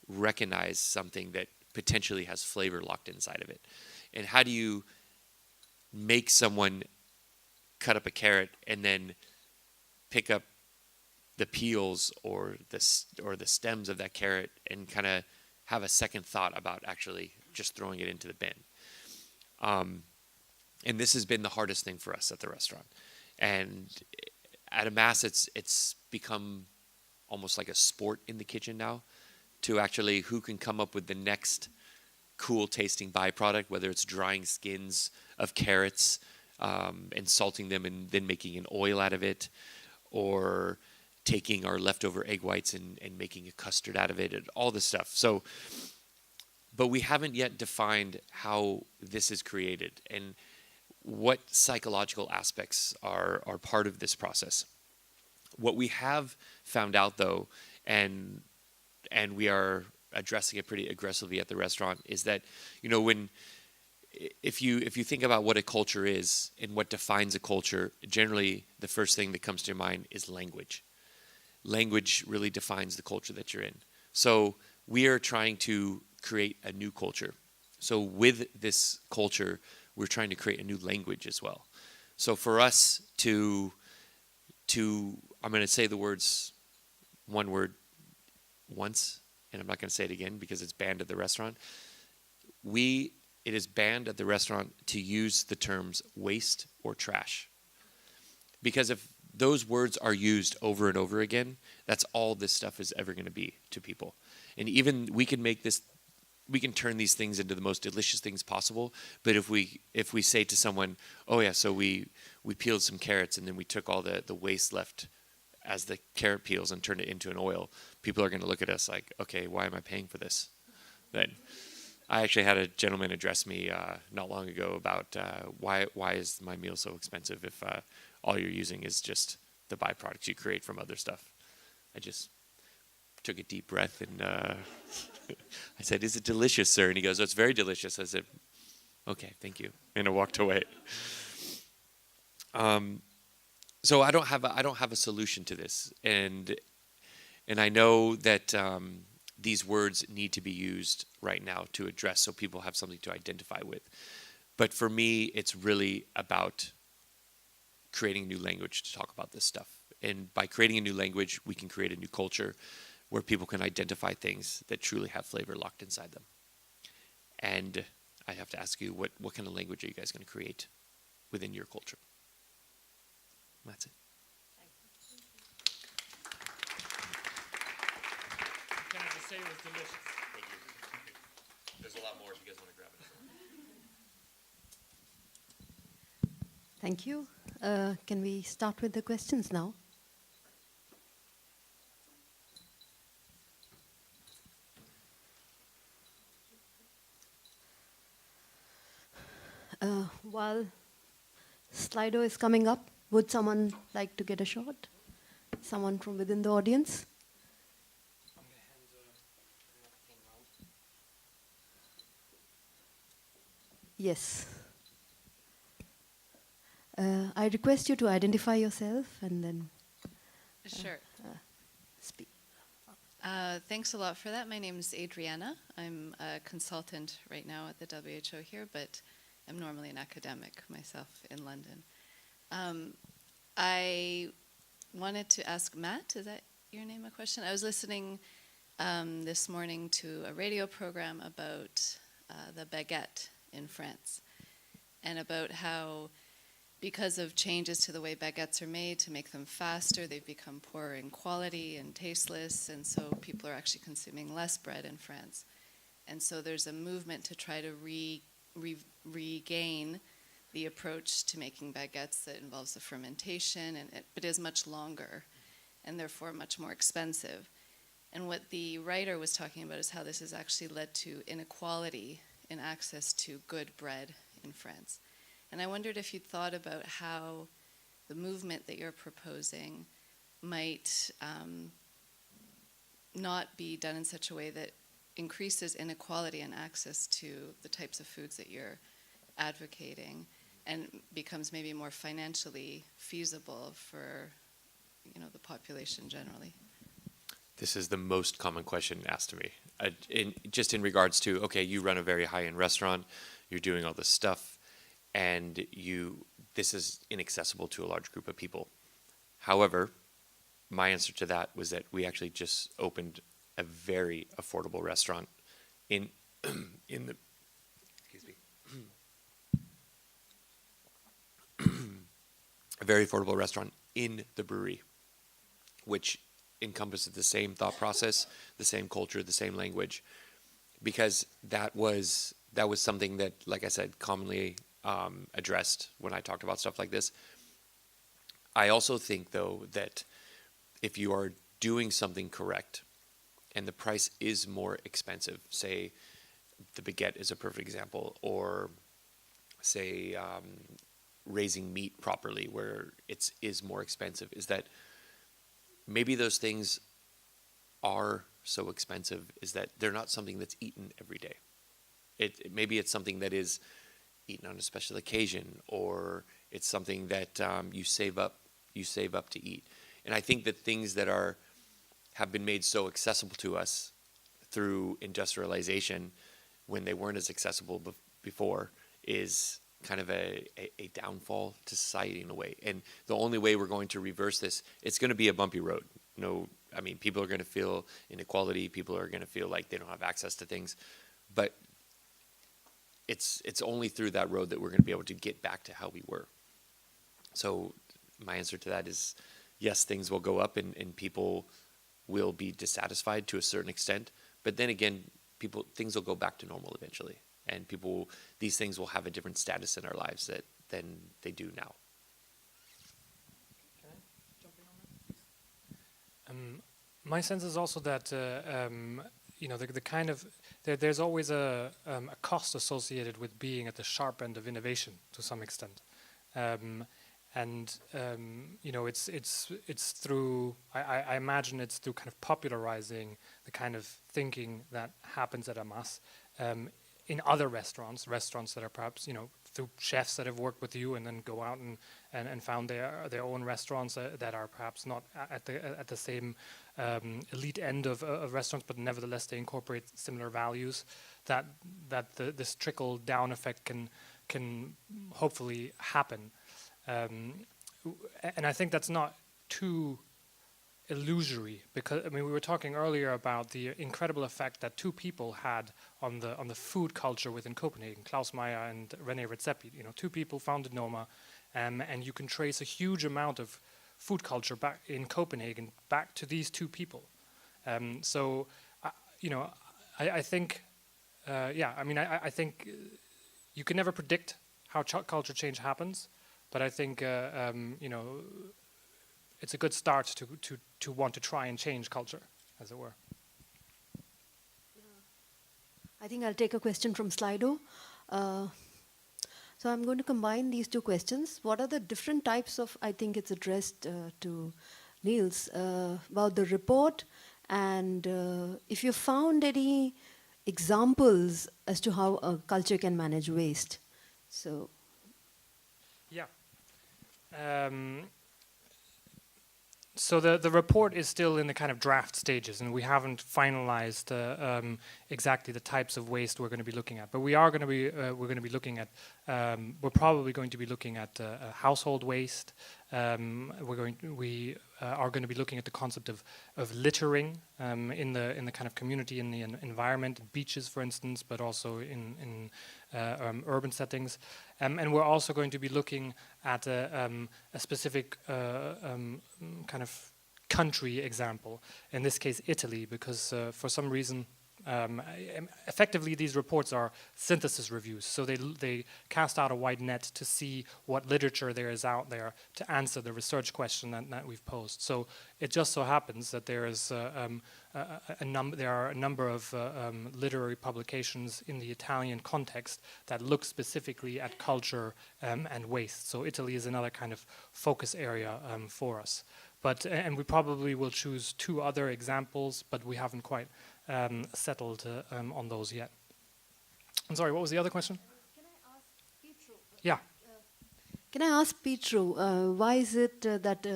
recognize something that potentially has flavor locked inside of it? And how do you make someone cut up a carrot and then pick up the peels or the stems of that carrot and kind of have a second thought about actually just throwing it into the bin? And this has been the hardest thing for us at the restaurant. And at Amass, it's become almost like a sport in the kitchen now to actually who can come up with the next cool tasting byproduct, whether it's drying skins of carrots and salting them and then making an oil out of it, or taking our leftover egg whites and making a custard out of it, and all this stuff. So, but we haven't yet defined how this is created and what psychological aspects are part of this process. What we have found out, though, and we are addressing it pretty aggressively at the restaurant, is that, you know, if you think about what a culture is and what defines a culture, generally the first thing that comes to your mind is language. Language really defines the culture that you're in. So we are trying to create a new culture. So with this culture, we're trying to create a new language as well. So for us to I'm going to say the words, one word once, and I'm not going to say it again because it's banned at the restaurant. It is banned at the restaurant to use the terms waste or trash. Because if those words are used over and over again, that's all this stuff is ever going to be to people. And even we can turn these things into the most delicious things possible, but if we say to someone, oh yeah, so we peeled some carrots and then we took all the waste left as the carrot peels and turned it into an oil, people are going to look at us like, okay, why am I paying for this? Then I actually had a gentleman address me not long ago about why is my meal so expensive if all you're using is just the byproducts you create from other stuff. I just took a deep breath and I said, is it delicious, sir? And he goes, oh, it's very delicious. I said, okay, thank you. And I walked away. So I don't have a solution to this. And I know that these words need to be used right now to address so people have something to identify with. But for me, it's really about creating a new language to talk about this stuff. And by creating a new language, we can create a new culture where people can identify things that truly have flavor locked inside them. And I have to ask you, what kind of language are you guys going to create within your culture? That's it. Can I just say it was delicious? Thank you. There's a lot more if you guys want to grab it. Thank you. Can we start with the questions now? While Slido is coming up, would someone like to get a shot? Someone from within the audience? I'm going to hand the microphone around. Yes. I request you to identify yourself and then Sure. speak. Thanks a lot for that. My name is Adriana. I'm a consultant right now at the WHO here, but I'm normally an academic myself in London. I wanted to ask Matt, is that your name, a question? I was listening this morning to a radio program about the baguette in France and about how because of changes to the way baguettes are made to make them faster, they've become poorer in quality and tasteless, and so people are actually consuming less bread in France. And so there's a movement to try to regain the approach to making baguettes that involves the fermentation, but is much longer and therefore much more expensive. And what the writer was talking about is how this has actually led to inequality in access to good bread in France. And I wondered if you'd thought about how the movement that you're proposing might not be done in such a way that increases inequality and access to the types of foods that you're advocating and becomes maybe more financially feasible for, you know, the population generally. This is the most common question asked to me. Just in regards to, okay, you run a very high-end restaurant, you're doing all this stuff, and this is inaccessible to a large group of people. However, my answer to that was that we actually just opened a very affordable restaurant in the excuse me a very affordable restaurant in the brewery, which encompasses the same thought process, the same culture, the same language, because that was something that, like I said, commonly addressed when I talked about stuff like this. I also think, though, that if you are doing something correct and the price is more expensive, say the baguette is a perfect example, or say raising meat properly where it is more expensive, is that maybe those things are so expensive is that they're not something that's eaten every day. Maybe it's something that is eaten on a special occasion, or it's something that you save up to eat. And I think that things that have been made so accessible to us through industrialization when they weren't as accessible before is kind of a downfall to society in a way. And the only way we're going to reverse this, it's going to be a bumpy road. I mean, people are going to feel inequality. People are going to feel like they don't have access to things. But it's only through that road that we're going to be able to get back to how we were. So my answer to that is, yes, things will go up and people will be dissatisfied to a certain extent. But then again, things will go back to normal eventually. And these things will have a different status in our lives than they do now. Can I jump in on that? My sense is also that the kind of there's always a cost associated with being at the sharp end of innovation to some extent, it's through I imagine it's through kind of popularizing the kind of thinking that happens at Amass in other restaurants that are perhaps through chefs that have worked with you and then go out and found their own restaurants that are perhaps not at the same elite end of restaurants, but nevertheless they incorporate similar values. That this trickle down effect can hopefully happen, and I think that's not too illusory, because we were talking earlier about the incredible effect that two people had on the food culture within Copenhagen, Klaus Meyer and René Redzepi. Two people founded Noma, and you can trace a huge amount of food culture back in Copenhagen back to these two people. I think I think you can never predict how culture change happens, but I think it's a good start to want to try and change culture, as it were. I think I'll take a question from Slido. So I'm going to combine these two questions. What are the different types of, I think it's addressed to Nils, about the report, and if you found any examples as to how a culture can manage waste. So. Yeah. So the report is still in the kind of draft stages, and we haven't finalized exactly the types of waste we're going to be looking at. But we are going to be we're probably going to be looking at household waste. We are going to be looking at the concept of littering in the kind of community, in the environment, beaches, for instance, but also in urban settings. And we're also going to be looking at a specific kind of country example, in this case Italy, because for some reason, effectively these reports are synthesis reviews, so they cast out a wide net to see what literature there is out there to answer the research question that we've posed. So it just so happens that there is there are a number of literary publications in the Italian context that look specifically at culture and waste. So Italy is another kind of focus area for us. And we probably will choose two other examples, but we haven't quite settled on those yet. I'm sorry, what was the other question? Can I ask Pietro? Yeah. Can I ask Pietro, why is it that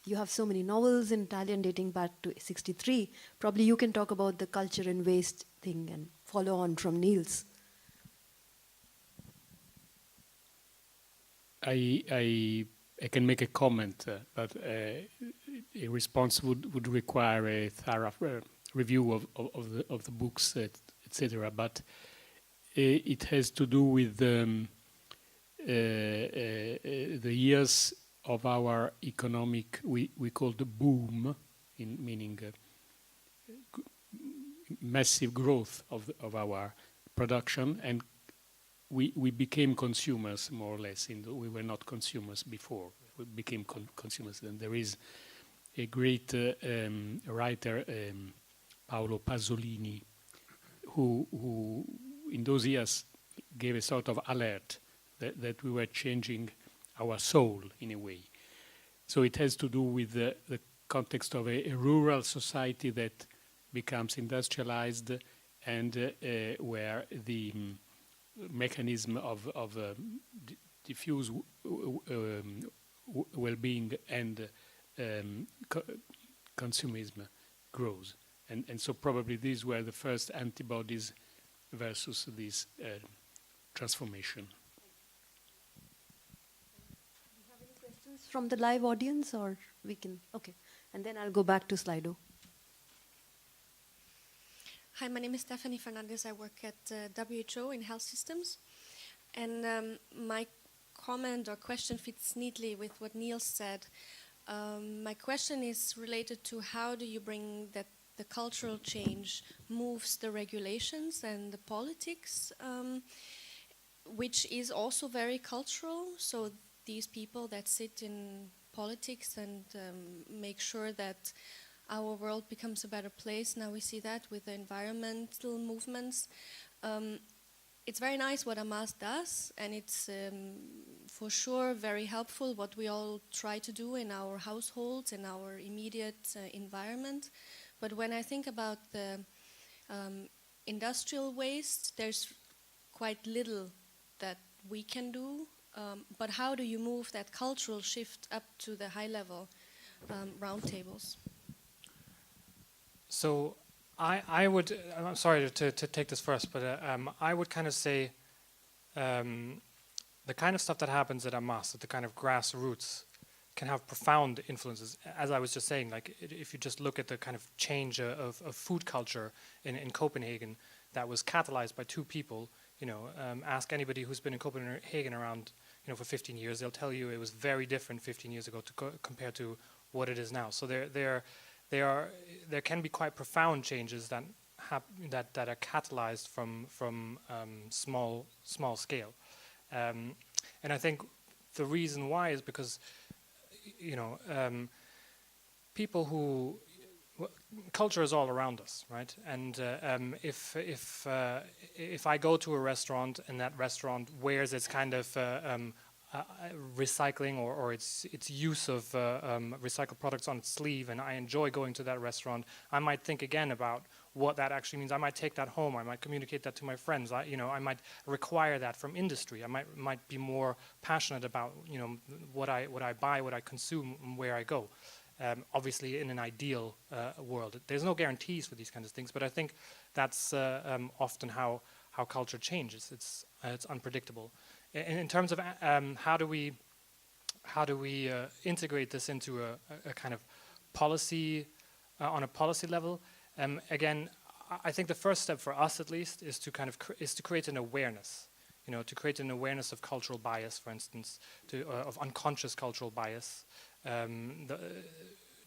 you have so many novels in Italian dating back to '63? Probably you can talk about the culture and waste thing and follow on from Nils. I can make a comment, but a response would require a thorough review of the books, etc. But it has to do with the years of our economic, we call the boom, in meaning massive growth of our production, and we became consumers more or less. We were not consumers before. We became consumers. And there is a great writer, Paolo Pasolini, who in those years gave a sort of alert that we were changing our soul in a way. So it has to do with the context of a rural society that becomes industrialized, and where the mechanism of diffuse well-being and consumerism grows. And so probably these were the first antibodies versus this transformation. Do you have any questions from the live audience, or we can? Okay, and then I'll go back to Slido. Hi, my name is Stephanie Fernandez. I work at WHO in health systems. And my comment or question fits neatly with what Nils said. My question is related to how do you bring that the cultural change moves the regulations and the politics, which is also very cultural. So these people that sit in politics and make sure that our world becomes a better place. Now we see that with the environmental movements. It's very nice what Amass does, and it's for sure very helpful what we all try to do in our households, in our immediate environment. But when I think about the industrial waste, there's quite little that we can do. But how do you move that cultural shift up to the high level roundtables? So I would, I'm sorry to take this first, but I would kind of say the kind of stuff that happens at Amass, at the kind of grassroots, can have profound influences. As I was just saying, like if you just look at the kind of change of food culture in Copenhagen that was catalyzed by two people, ask anybody who's been in Copenhagen around, for 15 years, they'll tell you it was very different 15 years ago compared to what it is now. So there can be quite profound changes that are catalyzed from small scale, and I think the reason why is because people who culture is all around us, right? And if I go to a restaurant and that restaurant wears its kind of recycling or its use of recycled products on its sleeve, and I enjoy going to that restaurant, I might think again about what that actually means. I might take that home. I might communicate that to my friends. I might require that from industry. I might be more passionate about what I buy, what I consume, and where I go. Obviously, in an ideal world, there's no guarantees for these kinds of things, but I think that's often how culture changes. It's unpredictable. In terms of how do we integrate this into a kind of policy on a policy level? Again, I think the first step for us, at least, is to create an awareness. To create an awareness of cultural bias, for instance, of unconscious cultural bias,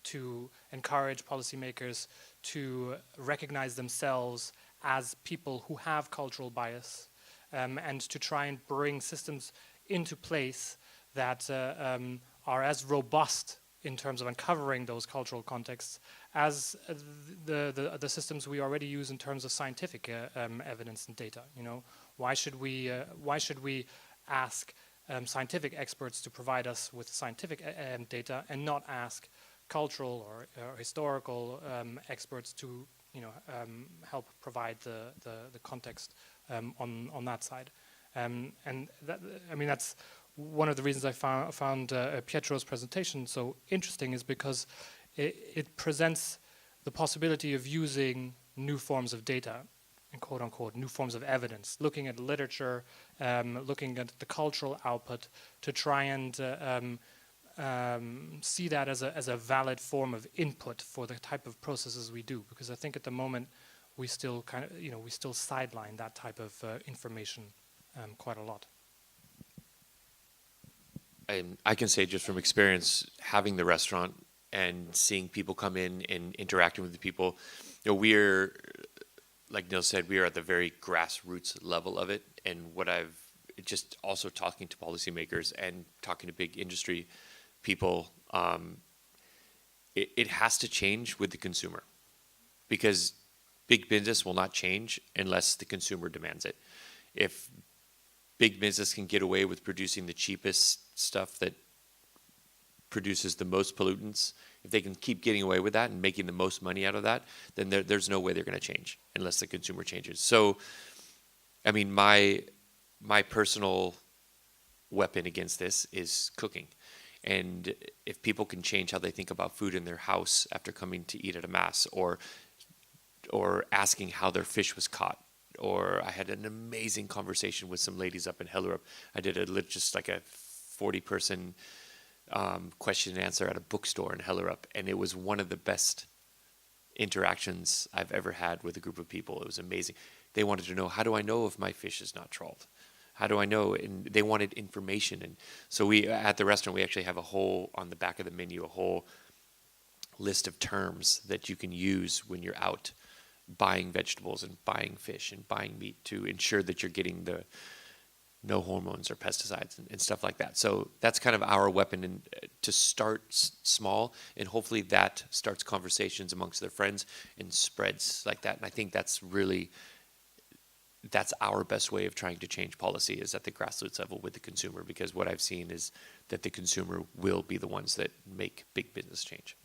to encourage policymakers to recognize themselves as people who have cultural bias. And to try and bring systems into place that are as robust in terms of uncovering those cultural contexts as the systems we already use in terms of scientific evidence and data. Why should we ask scientific experts to provide us with scientific data and not ask cultural or historical experts to help provide the context on that side, and that's one of the reasons I found Pietro's presentation so interesting, is because it presents the possibility of using new forms of data, and quote unquote new forms of evidence, looking at literature, looking at the cultural output to try and see that as a valid form of input for the type of processes we do, because I think at the moment we still we still sideline that type of information quite a lot. and I can say just from experience, having the restaurant and seeing people come in and interacting with the people, we're, like Nils said, we are at the very grassroots level of it. And what I've just also talking to policymakers and talking to big industry people, it has to change with the consumer, because big business will not change unless the consumer demands it. If big business can get away with producing the cheapest stuff that produces the most pollutants, if they can keep getting away with that and making the most money out of that, then there's no way they're going to change unless the consumer changes. So, I mean, my personal weapon against this is cooking. And if people can change how they think about food in their house after coming to eat at Amass, or asking how their fish was caught, or I had an amazing conversation with some ladies up in Hellerup. I did just like a 40-person question and answer at a bookstore in Hellerup, and it was one of the best interactions I've ever had with a group of people. It was amazing. They wanted to know, how do I know if my fish is not trawled? How do I know? And they wanted information. And so we, at the restaurant, we actually have a whole, on the back of the menu, a whole list of terms that you can use when you're out buying vegetables and buying fish and buying meat to ensure that you're getting the no hormones or pesticides and stuff like that. So that's kind of our weapon to start small, and hopefully that starts conversations amongst their friends and spreads like that. And I think that's our best way of trying to change policy, is at the grassroots level with the consumer, because what I've seen is that the consumer will be the ones that make big business change.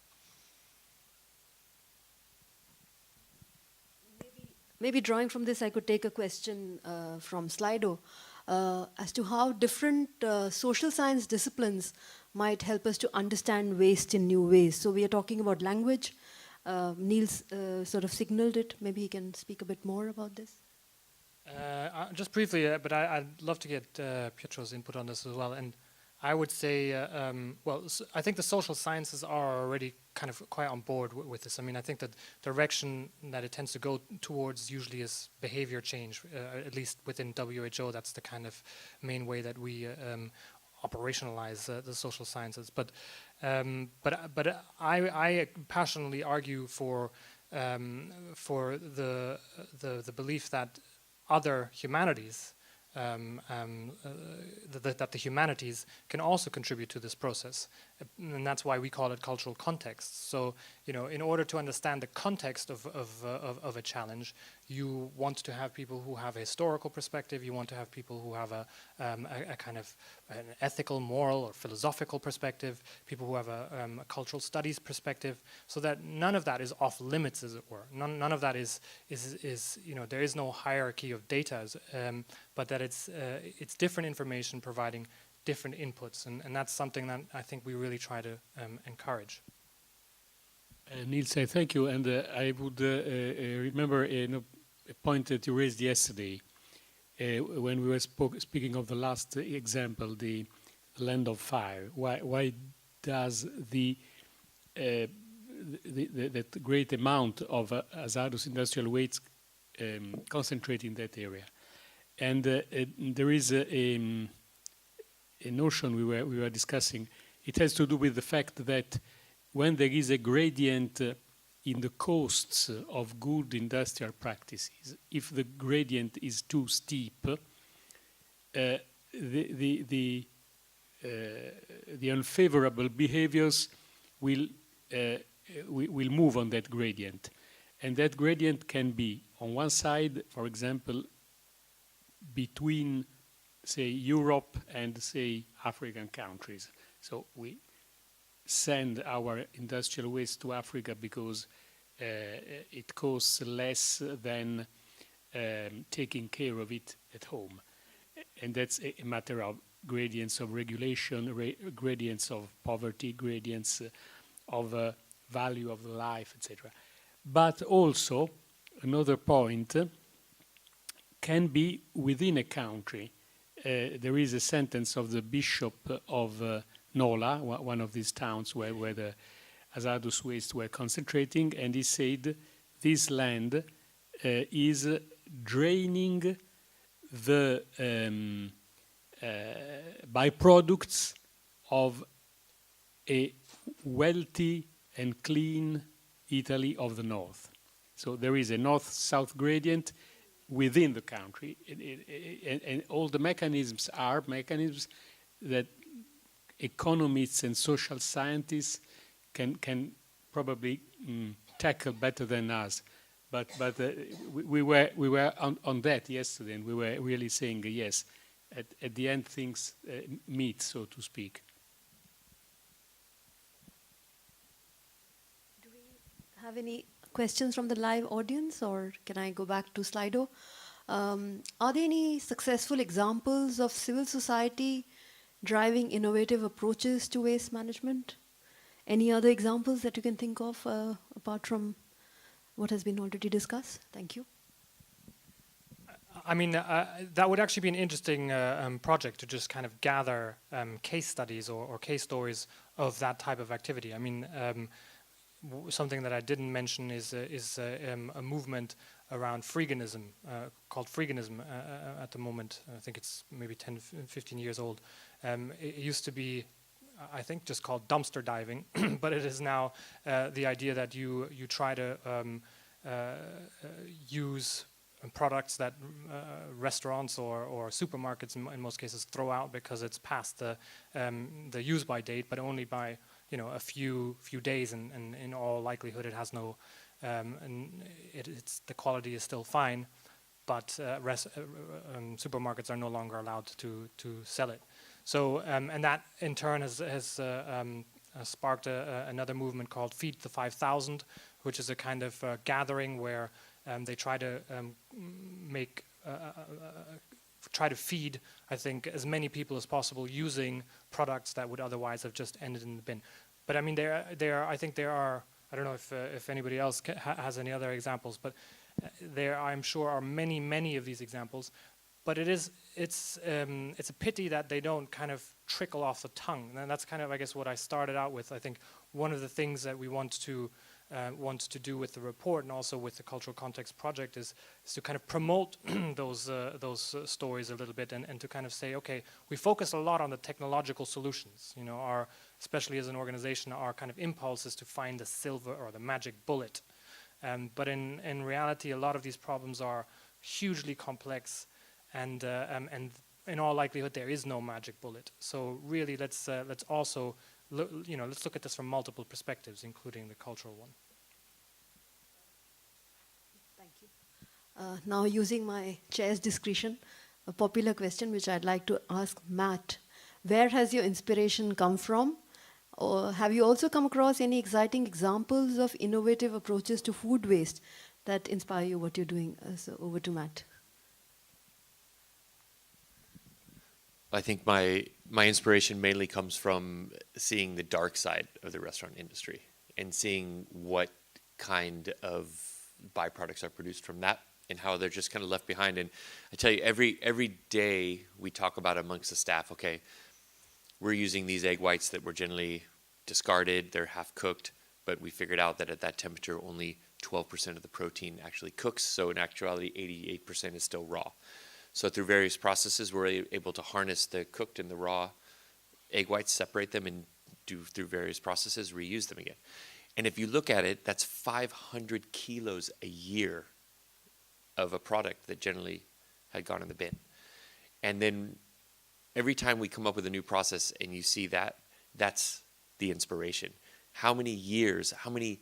Maybe drawing from this, I could take a question from Slido as to how different social science disciplines might help us to understand waste in new ways. So we are talking about language. Nils sort of signaled it. Maybe he can speak a bit more about this. Just briefly, but I'd love to get Pietro's input on this as well. And I would say, I think the social sciences are already kind of quite on board with this. I mean, I think that the direction that it tends to go towards usually is behavior change, at least within WHO. That's the kind of main way that we operationalize the social sciences. But I passionately argue for the belief that other humanities, that the humanities can also contribute to this process, and that's why we call it cultural context. So, in order to understand the context of a challenge, you want to have people who have a historical perspective. You want to have people who have a kind of an ethical, moral, or philosophical perspective. People who have a cultural studies perspective, so that none of that is off limits, as it were. None of that is there is no hierarchy of data, but that it's different information providing different inputs, and that's something that I think we really try to encourage. Nils, I thank you, and I would remember a point that you raised yesterday when we were speaking of the last example, the land of fire. Why does that great amount of hazardous industrial waste concentrate in that area? And there is a notion we were discussing. It has to do with the fact that when there is a gradient in the costs of good industrial practices, if the gradient is too steep, the unfavorable behaviors will move on that gradient, and that gradient can be on one side, for example, between, say, Europe and, say, African countries. So we send our industrial waste to Africa because it costs less than taking care of it at home. And that's a matter of gradients of regulation, gradients of poverty, gradients of value of life, etc. But also, another point can be within a country. There is a sentence of the bishop of Nola, one of these towns where the hazardous waste were concentrating, and he said this land is draining the byproducts of a wealthy and clean Italy of the north. So there is a north-south gradient within the country, and all the mechanisms are mechanisms that economists and social scientists can probably tackle better than us. But we were on that yesterday, and we were really saying yes. At the end, things meet, so to speak. Do we have any questions from the live audience, or can I go back to Slido? Are there any successful examples of civil society driving innovative approaches to waste management? Any other examples that you can think of apart from what has been already discussed? Thank you. I mean, that would actually be an interesting project to just kind of gather case studies or case stories of that type of activity. I mean, something that I didn't mention is a movement around Freeganism, called Freeganism at the moment. I think it's maybe 10, 15 years old. It used to be, I think, just called dumpster diving, but it is now the idea that you try to use products that restaurants or supermarkets in most cases throw out because it's past the use-by date, but only by a few days, and in all likelihood it has no, and it's the quality is still fine, but supermarkets are no longer allowed to sell it. So and that in turn has sparked another movement called Feed the 5,000, which is a kind of gathering where they try to try to feed, I think, as many people as possible using products that would otherwise have just ended in the bin. But I mean, I think there are. I don't know if anybody else has any other examples, but there, I'm sure, are many of these examples. But it's a pity that they don't kind of trickle off the tongue, and that's kind of, I guess, what I started out with. I think one of the things that we want to do with the report and also with the Cultural Context Project is to kind of promote those stories a little bit, and to kind of say, okay, we focus a lot on the technological solutions. Especially as an organization, our kind of impulse is to find the silver or the magic bullet. But in reality, a lot of these problems are hugely complex, and in all likelihood, there is no magic bullet. So really, let's also let's look at this from multiple perspectives, including the cultural one. Thank you. Now, using my chair's discretion, a popular question which I'd like to ask Matt: where has your inspiration come from? Or have you also come across any exciting examples of innovative approaches to food waste that inspire you what you're doing? So over to Matt. I think my inspiration mainly comes from seeing the dark side of the restaurant industry and seeing what kind of byproducts are produced from that and how they're just kind of left behind. And I tell you, every day we talk about amongst the staff, okay, we're using these egg whites that were generally discarded, they're half cooked, but we figured out that at that temperature only 12% of the protein actually cooks, so in actuality 88% is still raw. So through various processes, we're able to harness the cooked and the raw egg whites, separate them, and through various processes, reuse them again. And if you look at it, that's 500 kilos a year of a product that generally had gone in the bin. And then every time we come up with a new process and you see that, that's the inspiration. How many years, how many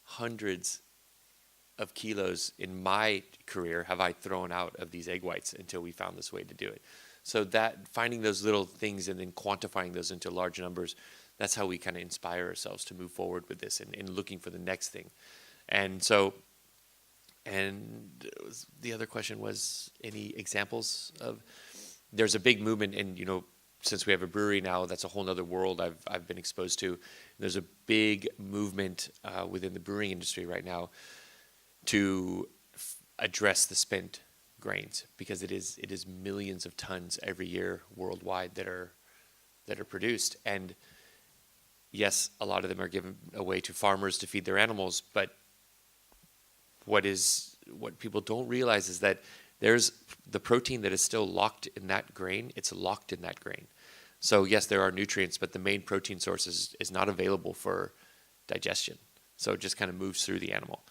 hundreds of kilos in my career have I thrown out of these egg whites until we found this way to do it? So that finding those little things and then quantifying those into large numbers, that's how we kind of inspire ourselves to move forward with this and looking for the next thing. And so, the other question was, any examples of? There's a big movement, and since we have a brewery now, that's a whole other world I've been exposed to. There's a big movement within the brewing industry right now to address the spent grains, because it is millions of tons every year worldwide that are produced. And yes, a lot of them are given away to farmers to feed their animals, but what people don't realize is that there's the protein that is still locked in that grain. It's locked in that grain. So yes, there are nutrients, but the main protein source is not available for digestion. So it just kind of moves through the animal.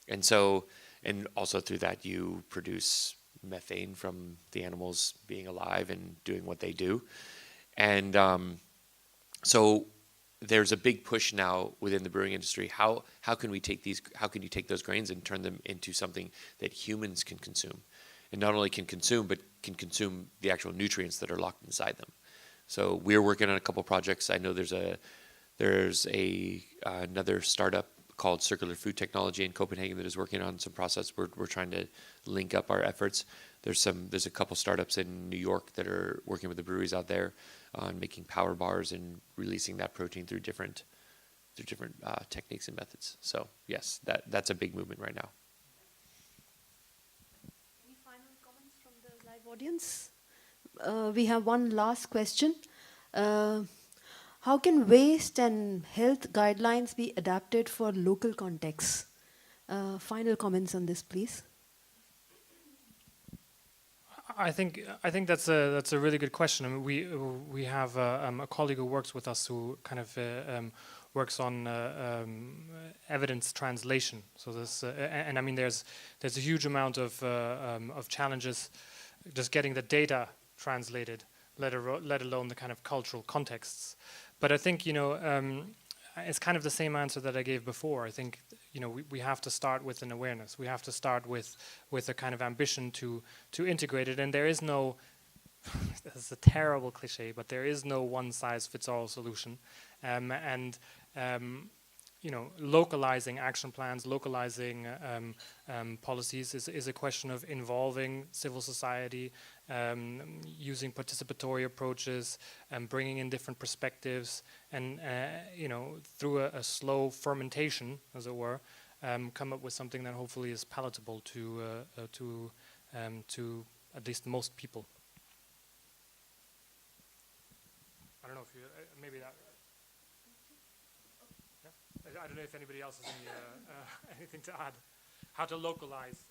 And so, and also through that you produce methane from the animals being alive and doing what they do. And so there's a big push now within the brewing industry. How can we take these? How can you take those grains and turn them into something that humans can consume, and not only can consume, but can consume the actual nutrients that are locked inside them. So we're working on a couple projects. I know there's another startup called Circular Food Technology in Copenhagen that is working on some process. We're trying to link up our efforts. There's a couple startups in New York that are working with the breweries out there on making power bars and releasing that protein through different techniques and methods. So yes, that's a big movement right now. Any final comments from the live audience? We have one last question. How can waste and health guidelines be adapted for local contexts? Final comments on this, please. I think that's a really good question. I mean, we have a colleague who works with us who kind of works on evidence translation. So this and I mean there's a huge amount of challenges just getting the data translated, let alone the kind of cultural contexts. But I think it's kind of the same answer that I gave before. I think we have to start with an awareness. We have to start with a kind of ambition to integrate it. And there is no, this is a terrible cliche, but there is no one-size-fits-all solution. Localizing action plans, localizing policies is a question of involving civil society, using participatory approaches, bringing in different perspectives, and through a slow fermentation, as it were, come up with something that hopefully is palatable to at least most people. I don't know if you maybe that. I don't know if anybody else has anything to add. How to localize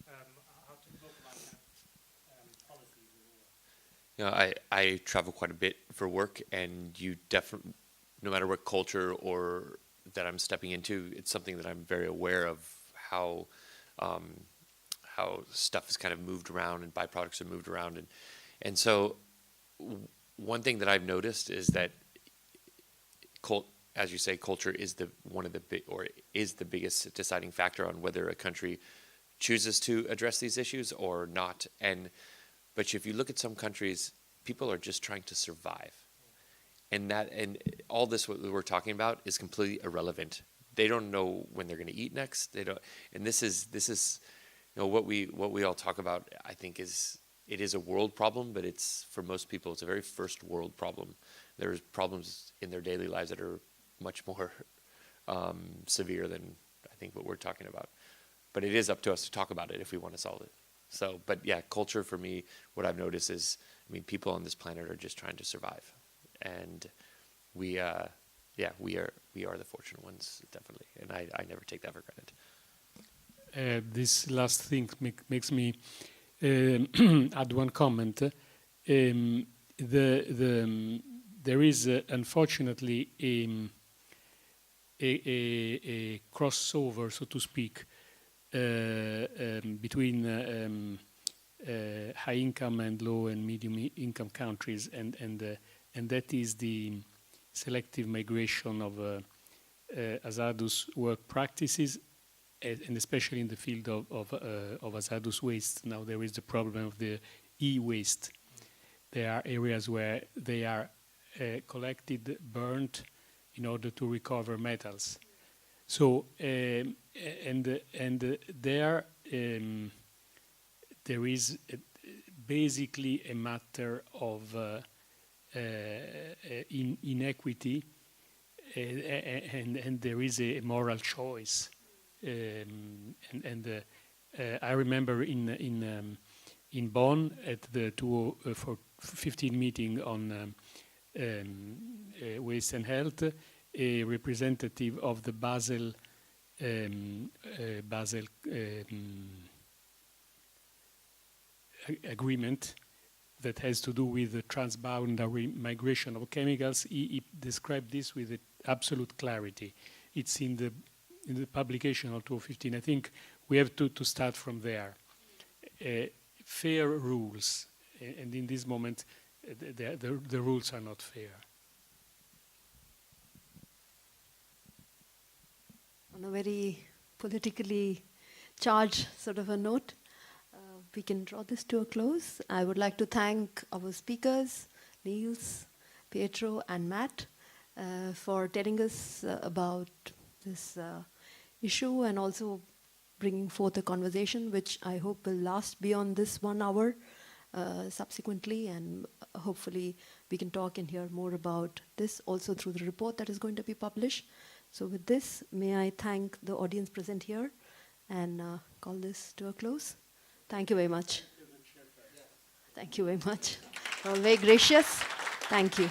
policies. I travel quite a bit for work, and you definitely, no matter what culture or that I'm stepping into, it's something that I'm very aware of how stuff is kind of moved around and byproducts are moved around, and so one thing that I've noticed is that as you say, culture is the biggest deciding factor on whether a country chooses to address these issues or not. But if you look at some countries, people are just trying to survive, and all this what we're talking about is completely irrelevant. They don't know when they're going to eat next. They don't, and this is what we all talk about. I think it is a world problem, but it's for most people it's a very first world problem. There's problems in their daily lives that are much more severe than I think what we're talking about. But it is up to us to talk about it if we want to solve it. So, but yeah, culture for me, what I've noticed is, I mean, people on this planet are just trying to survive, and we are the fortunate ones, definitely, and I never take that for granted. This last thing makes me add one comment. There is unfortunately a crossover, so to speak, between high income and low and medium income countries, and that is the selective migration of hazardous work practices, and especially in the field of hazardous waste. Now there is the problem of the e-waste. There are areas where they are collected, burnt, in order to recover metals. So there is basically a matter of inequity, and there is a moral choice. I remember in Bonn at the 2015 meeting on waste and health, a representative of the Basel agreement that has to do with the transboundary migration of chemicals. He described this with absolute clarity. It's in the publication of 2015. I think we have to start from there. Fair rules, and in this moment, the rules are not fair. On a very politically charged sort of a note, we can draw this to a close. I would like to thank our speakers, Nils, Pietro, and Matt, for telling us about this issue and also bringing forth a conversation which I hope will last beyond this 1 hour subsequently, and hopefully we can talk and hear more about this also through the report that is going to be published. So with this, may I thank the audience present here and call this to a close. Thank you very much. Thank you very much. Very gracious. Thank you.